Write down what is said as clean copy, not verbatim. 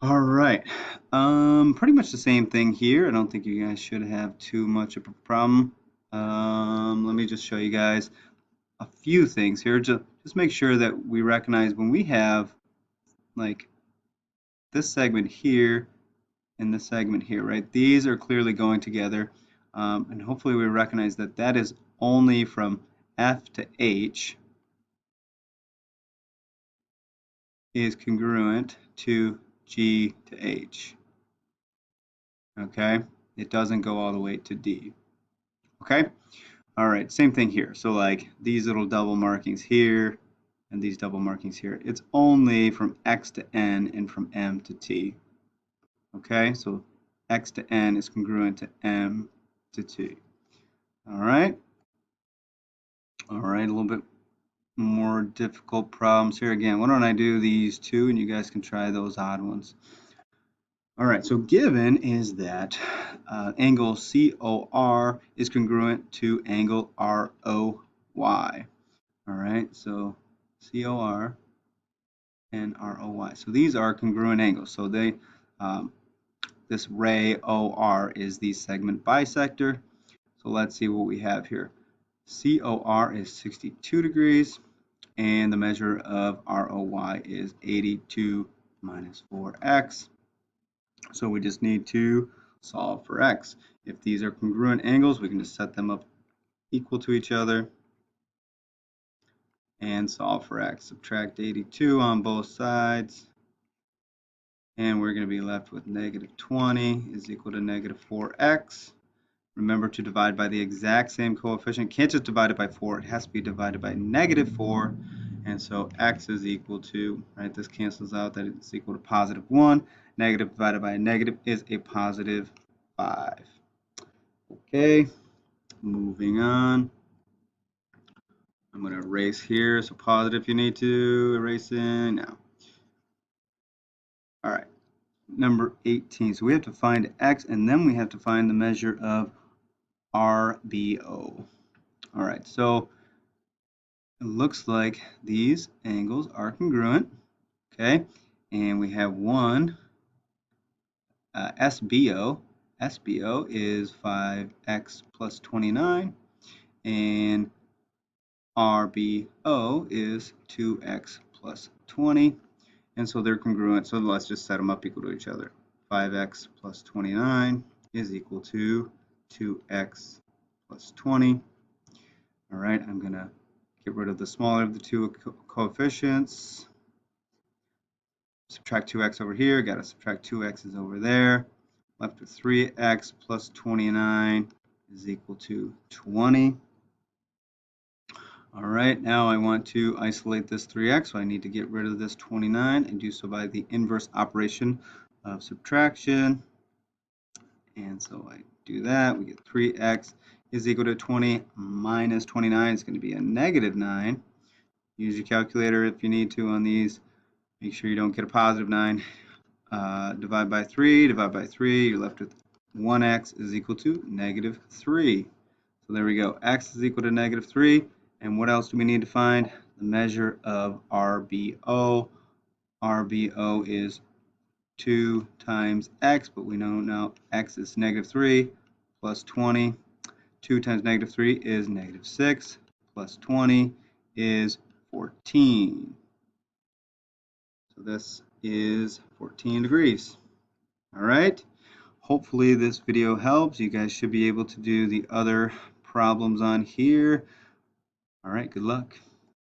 All right. Pretty much the same thing here. I don't think you guys should have too much of a problem. Let me just show you guys a few things here. Just make sure that we recognize when we have like this segment here and this segment here, right? These are clearly going together. And hopefully we recognize that that is only from F to H is congruent to G to H. Okay? It doesn't go all the way to D. Okay? All right, same thing here. So like these little double markings here and these double markings here, it's only from X to N and from M to T. Okay, so X to N is congruent to M to T. All right, a little bit more difficult problems here. Again, why don't I do these two and you guys can try those odd ones. All right, so given is that angle COR is congruent to angle ROY. All right, so COR and ROY. So these are congruent angles. So this ray OR is the segment bisector. So let's see what we have here. COR is 62 degrees, and the measure of ROY is 82 minus 4x. So we just need to solve for x. If these are congruent angles, we can just set them up equal to each other and solve for x. Subtract 82 on both sides, and we're going to be left with negative 20 is equal to negative 4x. Remember to divide by the exact same coefficient. Can't just divide it by 4. It has to be divided by negative 4. And so x is equal to, right, this cancels out, that it's equal to positive 1. Negative divided by a negative is a positive 5. Okay, moving on. I'm going to erase here, so pause it if you need to, erasing now. All right, number 18. So we have to find x, and then we have to find the measure of RBO. All right, so it looks like these angles are congruent, okay? And we have one SBO. SBO is 5x plus 29, and RBO is 2x plus 20, and so they're congruent. So let's just set them up equal to each other. 5x plus 29 is equal to 2x plus 20. All right, I'm going to get rid of the smaller of the two coefficients. Subtract 2x over here, got to subtract 2x's over there. Left with 3x plus 29 is equal to 20. All right, now I want to isolate this 3x, so I need to get rid of this 29 and do so by the inverse operation of subtraction. And so I do that, we get 3x is equal to 20 minus 29 is going to be a negative 9. Use your calculator if you need to on these. Make sure you don't get a positive 9. Divide by 3, you're left with 1x is equal to negative 3. So there we go. X is equal to negative 3. And what else do we need to find? The measure of RBO. RBO is 2 times x, but we know now x is negative 3 plus 20. 2 times negative 3 is negative 6 plus 20 is 14. So this is 14 degrees. All right. Hopefully this video helps. You guys should be able to do the other problems on here. All right, good luck.